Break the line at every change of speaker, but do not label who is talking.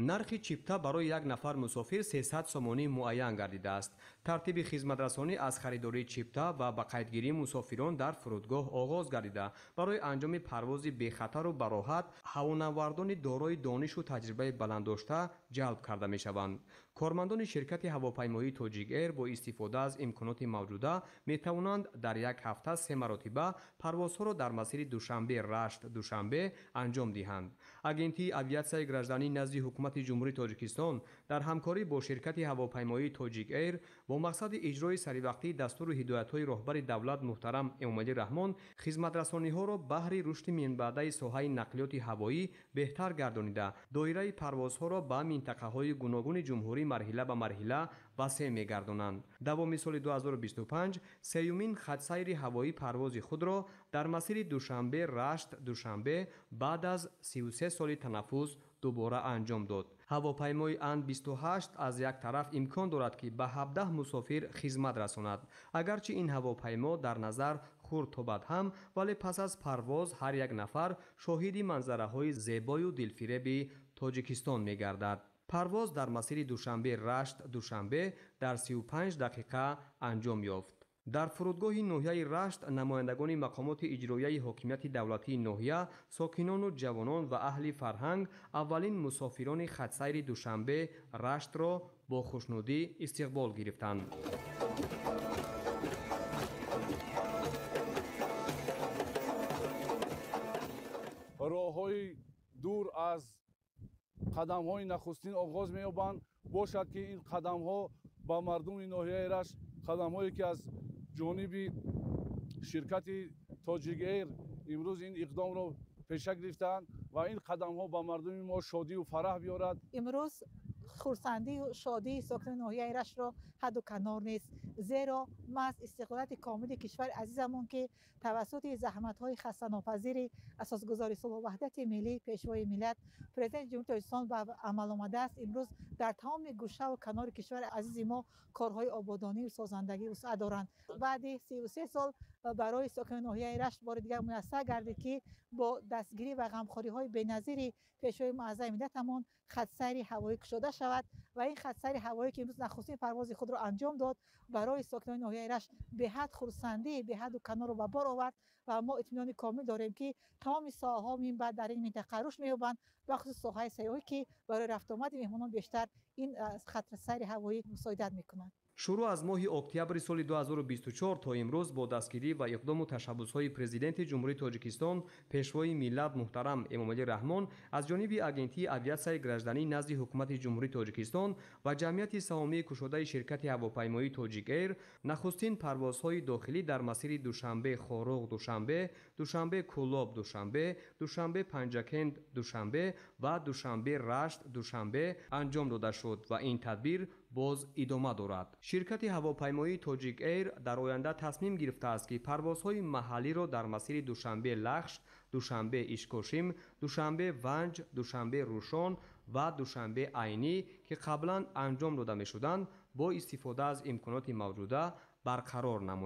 нархи чипта барои як нафар мусофир 300 сомонӣ муайян гардидааст. Тартиби хизматрасонӣ аз харидории чипта ва ба қайдгирии мусофирон дар фурудгоҳ оғоз гардида, барои анҷоми парвози бехатару бароҳат ҳавонавардони дорои донишу таҷрибаи баланддошта ҷалб карда мешаванд. Кормандони ширкати ҳавопаймоии Тоҷик Эйр бо истифода аз имконоти мавҷуда метавонанд дар як ҳафта 3 маротиба парвозҳоро дар масири Душанбе Рашт Душанбе анҷом диҳанд. Агентии авиатсияи гражданӣ назди ҳукумати ҷумҳурии Тоҷикистон дар ҳамкорӣ бо ширкати ҳавопаймоии Тоҷик Эйр бо мақсади иҷрои саривақтии дастуру ҳидоятҳои роҳбари давлат муҳтарам Эмомалӣ Раҳмон хизматрасониҳоро баҳри рушди минбаъдаи соҳаи нақлиёти ҳавоӣ беҳтар гардонида, доираи парвозҳоро ба минтақаҳои гуногуни ҷумҳурӣ марҳила ба марҳила васеъ мегардонанд. Давоми соли 2025 сеюмин хатсайри ҳавоӣ парвози худро дар масири Душанбе Рашт Душанбе баъд аз 33 соли танаффус дубора анҷом дод. ҳавопаймои Ан-28 аз як тараф имкон дорад ки ба 17 мусофир хизмат расонад. агарчи ин ҳавопаймо дар назар хурд тобад ҳам, вале пас аз парвоз ҳар як нафар шоҳиди манзараҳои зебою дилфиреби Тоҷикистон мегардад. парвоз дар масири Душанбе Рашт Душанбе дар 35 дақиқа анҷом ёфт. дар фурудгоҳи ноҳияи Рашт намояндагони мақомоти иҷроияи ҳокимияти давлатии ноҳия, сокинону ҷавонон ва аҳли фарҳанг аввалин мусофирони хатсайри Душанбе Раштро бо хушнудӣ истиқбол гирифтанд.
роҳҳои дур аз қадамҳои нахустин оғоз меёбанд. бошад ки ин қадамҳо ба мардуми ноҳияи Рашт қадамҳое ки аз ҷониби ширкати Тоҷик Эйр имрӯз ин иқдомро пеша гирифтаанд ва ин қадамҳо ба мардуми мо шодию фараҳ биёрад.
имрӯз хурсандию шодии сокинони ноҳияи Раштро ҳадду канор нест, зеро маҳз истиқлолияти комили кишвари азизамон ки тавассути заҳматҳои хастанопазири асосгузори сулҳу ваҳдати миллӣ пешвои миллат президенти ҷумҳурии Тоҷикистон ба амал омадааст. имрӯз дар тамоми гӯшаву канори кишвари азизи мо корҳои ободонию созандагӣ вусъат доранд. баъди 33 сол барои сокинони ноҳияи Рашт бори дигар муяссар гардид ки бо дастгирӣ ва ғамхориҳои беназири пешвои муъаззами миллатамон хатсайри ҳавоӣ кушода шавад ва ин хатсайри ҳавоӣ ки имрӯз нахустин парвози худро анҷом дод, барои сокинони ноҳияи Рашт беҳад хурсандӣ, беҳаду канорро ба бор овард ва мо итминони комил дорем ки тамоми соҳаҳо мин баъд дар ин минтақа рушд меёбанд, бахусус соҳаи сайёҳӣ ки барои рафтуомади меҳмонон бештар ин хатсайри ҳавоӣ мусоидат мекунад.
шуруъ аз моҳи октябри соли 2024 то имрӯз бо дастгирӣ ва иқдому ташаббусҳои президенти ҷумҳурии Тоҷикистон пешвои миллат муҳтарам Эмомалӣ Раҳмон аз ҷониби агентии авиатсияи гражданӣ назди ҳукумати ҷумҳурии Тоҷикистон ва ҷамъияти саҳомии кушодаи ширкати ҳавопаймоии Тоҷик Эйр нахустин парвозҳои дохилӣ дар масири Душанбе Хоруғ Душанбе, Душанбе Кӯлоб Душанбе, Душанбе Панҷакент Душанбе ва Душанбе Рашт Душанбе анҷом дода шуд ва ин тадбир боз идома дорад. ширкати ҳавопаймоии Тоҷик Эйр дар оянда тасмим гирифтааст ки парвозҳои маҳаллиро дар масири Душанбе Лахш, Душанбе Ишкошим, Душанбе Ванҷ, Душанбе Рӯшон ва Душанбе Айнӣ ки қаблан анҷом дода мешуданд, бо истифода аз имконоти мавҷуда барқарор намоянд.